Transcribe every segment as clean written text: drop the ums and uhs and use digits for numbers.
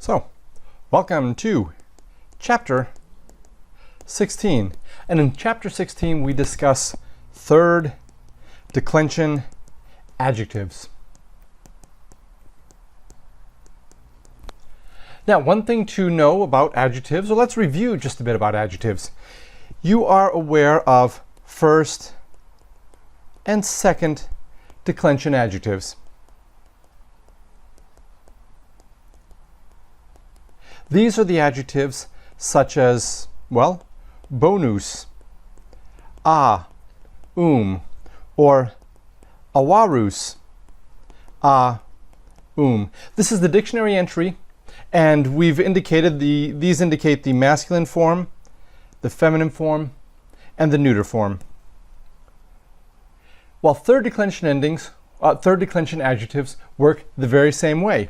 So, welcome to Chapter 16. And in Chapter 16, we discuss third declension adjectives. Now, one thing to know about adjectives, or let's review just a bit about adjectives. You are aware of first and second declension adjectives. These are the adjectives such as, well, bonus, or awarus, This is the dictionary entry, and we've indicated these indicate the masculine form, the feminine form, and the neuter form. While third declension adjectives work the very same way.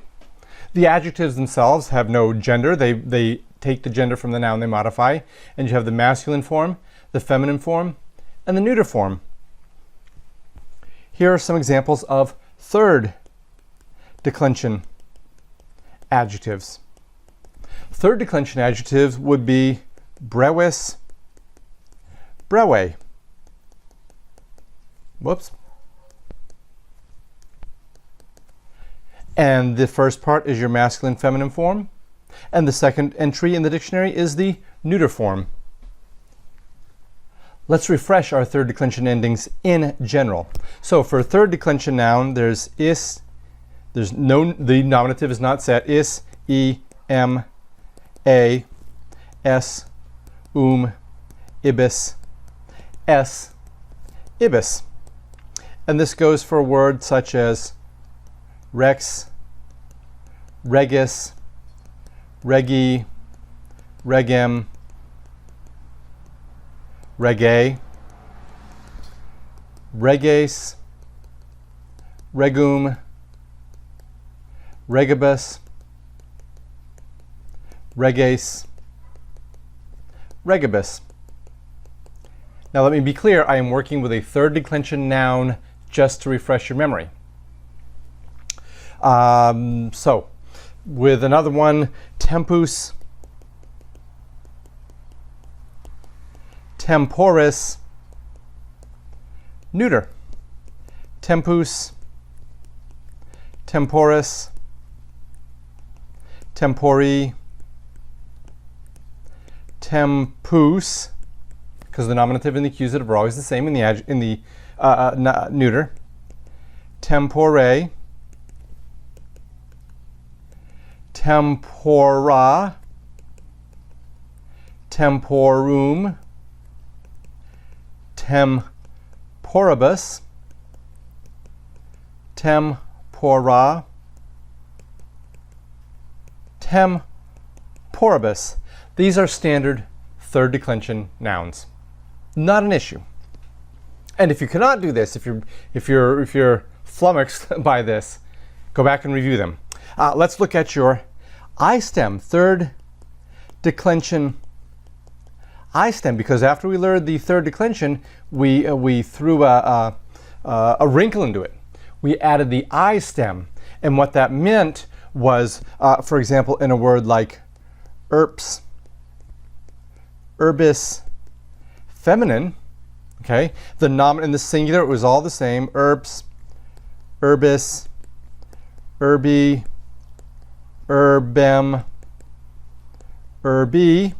The adjectives themselves have no gender. They take the gender from the noun they modify, and you have the masculine form, the feminine form, and the neuter form. Here are some examples of third declension adjectives. Third declension adjectives would be brewis, brewe. Whoops. And the first part is your masculine feminine form, and the second entry in the dictionary is the neuter form. Let's refresh our third declension endings in general. So for a third declension noun, there's is, the nominative is not set, is, a, s, ibis, s, ibis. And this goes for words such as rex, regis, regi, regem, rege, reges, regum, regibus, reges, regibus. Now let me be clear, I am working with a third declension noun just to refresh your memory. So, with another one, tempus, temporis, neuter. Tempus, temporis, tempori, tempus, because the nominative and the accusative are always the same in the neuter. Tempore, tempora, temporum, temporibus, tempora, temporibus. These are standard third declension nouns. Not an issue. And if you cannot do this, if you're flummoxed by this, go back and review them. Let's look at your I stem, third declension I stem, because after we learned the third declension, we threw a wrinkle into it. We added the I stem, and what that meant was, for example, in a word like erps, erbis, feminine, okay, the noun in the singular, it was all the same, erps, erbis, erbi, erbem, erbi,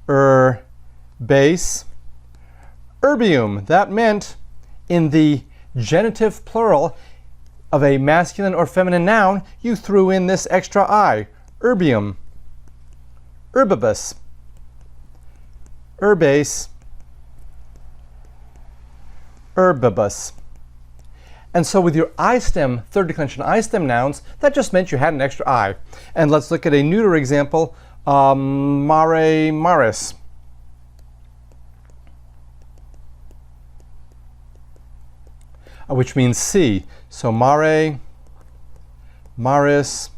erbase, erbium. That meant in the genitive plural of a masculine or feminine noun, you threw in this extra I, erbium, erbibus, erbase, erbibus. And so with your I stem, third declension I stem nouns, that just meant you had an extra I. And let's look at a neuter example, mare, maris. Which means sea. So mare, maris,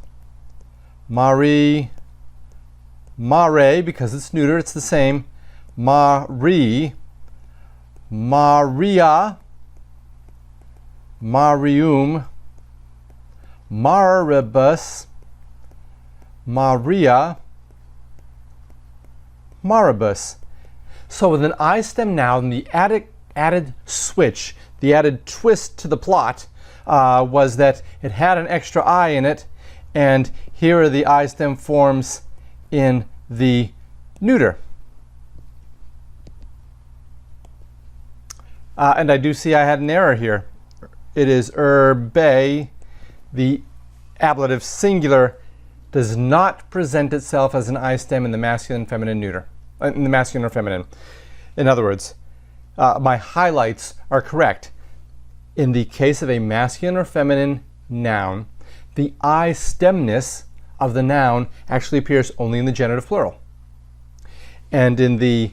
mari, mare, because it's neuter, it's the same. Mari, Maria, Marium, Maribus, Maria maribus. So with an I stem noun, the added switch, the added twist to the plot was that it had an extra I in it, and here are the I stem forms in the neuter. And I do see I had an error here. It is erbe. The ablative singular does not present itself as an I stem in the masculine, feminine, neuter. In the masculine or feminine. In other words, my highlights are correct. In the case of a masculine or feminine noun, the I stemness of the noun actually appears only in the genitive plural. And in the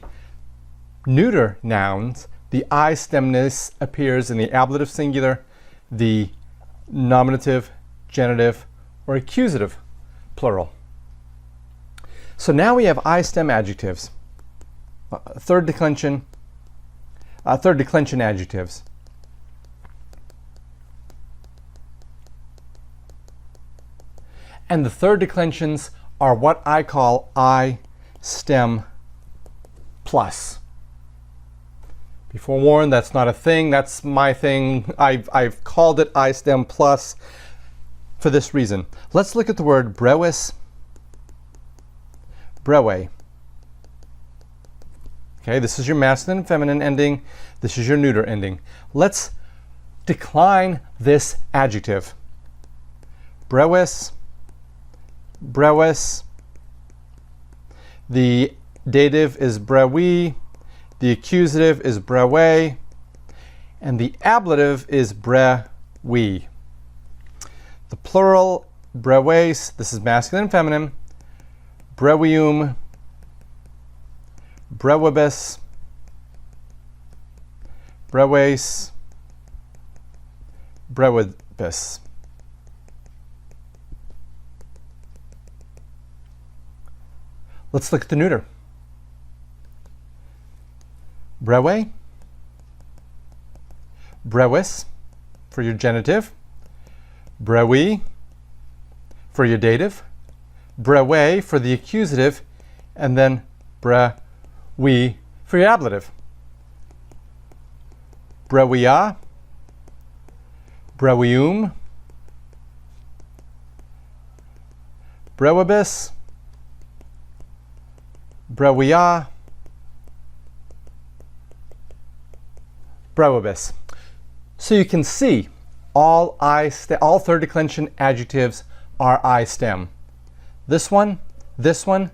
neuter nouns, the I stemness appears in the ablative singular, the nominative, genitive, or accusative plural. So now we have I stem adjectives, third declension adjectives. And the third declensions are what I call I stem plus. Be forewarned, that's not a thing, that's my thing. I've called it I stem plus for this reason. Let's look at the word brewis, brewe. Okay, this is your masculine and feminine ending. This is your neuter ending. Let's decline this adjective. Brewis, brewis. The dative is brewi. The accusative is brewe. And the ablative is brewi. The plural, brewes, this is masculine and feminine. Brewium, brewibus, brewes, brewibus. Let's look at the neuter. Brewe, brewis for your genitive, brewi for your dative, brewe for the accusative, and then brewi for your ablative. Brewia, brewium, brewibus, brewia, brewibus. So you can see all third declension adjectives are I stem. This one, this one,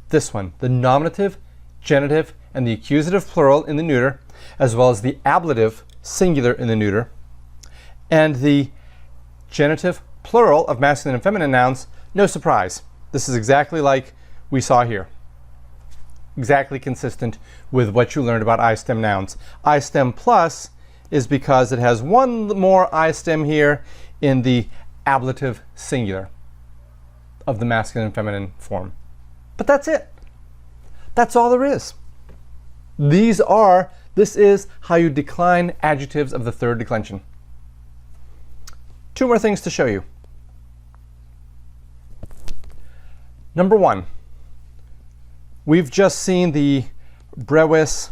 this one. The nominative, genitive, and the accusative plural in the neuter, as well as the ablative singular in the neuter, and the genitive plural of masculine and feminine nouns. No surprise. This is exactly like we saw here. Exactly consistent with what you learned about I stem nouns. I stem plus is because it has one more I stem here in the ablative singular of the masculine and feminine form. But that's it. That's all there is. This is how you decline adjectives of the third declension. Two more things to show you. Number one, we've just seen the brewis,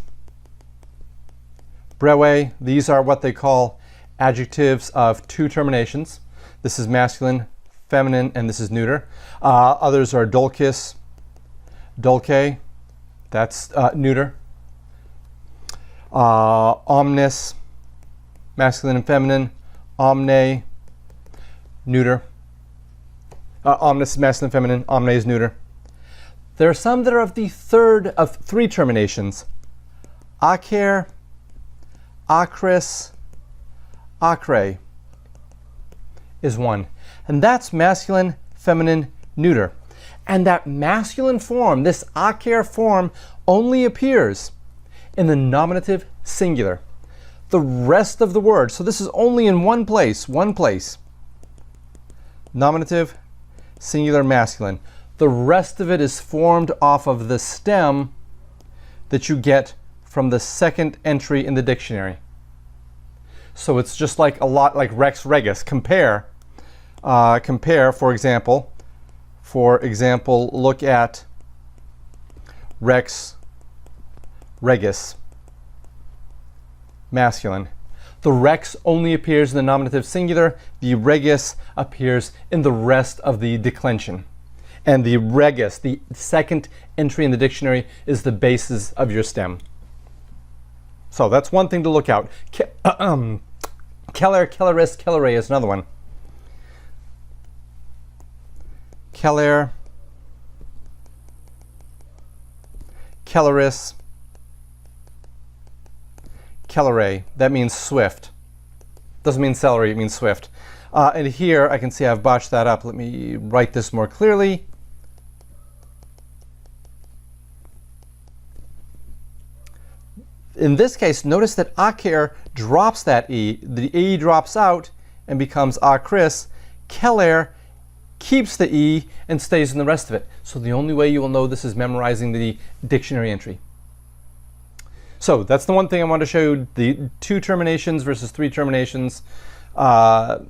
brewe. These are what they call adjectives of two terminations. This is masculine, feminine, and this is neuter. Others are dulcis, dulce, that's neuter. Omnis, masculine and feminine. Omne, neuter. Omnis, masculine and feminine. Omne is neuter. There are some that are of the third of three terminations. Acer, acris, acre is one. And that's masculine, feminine, neuter. And that masculine form, this acer form, only appears in the nominative singular. The rest of the word, so this is only in one place. Nominative, singular, masculine. The rest of it is formed off of the stem that you get from the second entry in the dictionary. So it's just like a lot like rex regis. Compare, for example, For example, look at rex, regis, masculine. The rex only appears in the nominative singular. The regis appears in the rest of the declension. And the regis, the second entry in the dictionary, is the basis of your stem. So that's one thing to look out. Keller, kelleris, kellere is another one. Keller, kelleris, kellere. That means swift. Doesn't mean celery, it means swift. And here I can see I've botched that up. Let me write this more clearly. In this case, notice that aker drops that e. The e drops out and becomes akris. Keller keeps the e and stays in the rest of it. So the only way you will know this is memorizing the dictionary entry. So that's the one thing I want to show you, the 2 terminations versus 3 terminations. The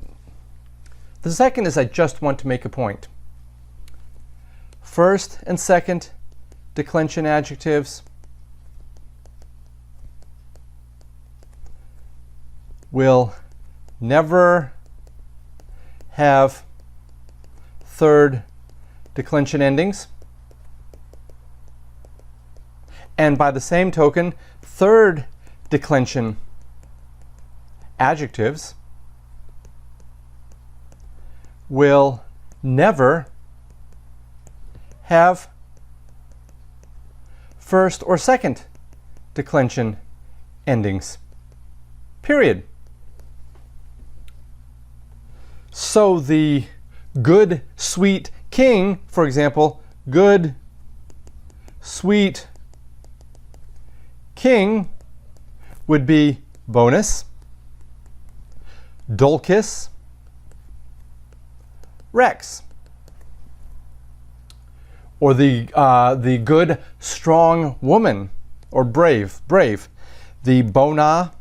second is I just want to make a point. First and second declension adjectives will never have third declension endings. And by the same token, third declension adjectives will never have first or second declension endings. Period. So the good, sweet king, for example, good, sweet king would be bonus, dulcis, rex. Or the good, strong woman, or brave, the bona,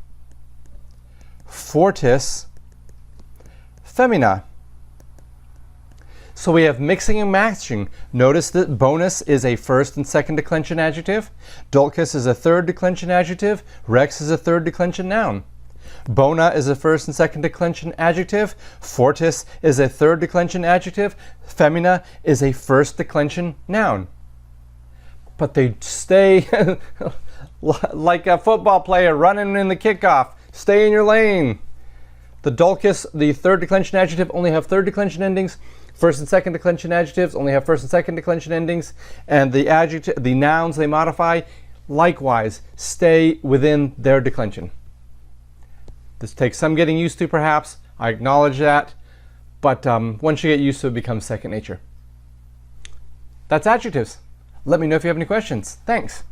fortis, femina. So we have mixing and matching. Notice that bonus is a first and second declension adjective. Dulcis is a third declension adjective. Rex is a third declension noun. Bona is a first and second declension adjective. Fortis is a third declension adjective. Femina is a first declension noun. But they stay like a football player running in the kickoff. Stay in your lane. The dulcis, the third declension adjective, only have third declension endings. First and second declension adjectives only have first and second declension endings. And the nouns they modify, likewise, stay within their declension. This takes some getting used to, perhaps. I acknowledge that. But once you get used to it, it becomes second nature. That's adjectives. Let me know if you have any questions. Thanks.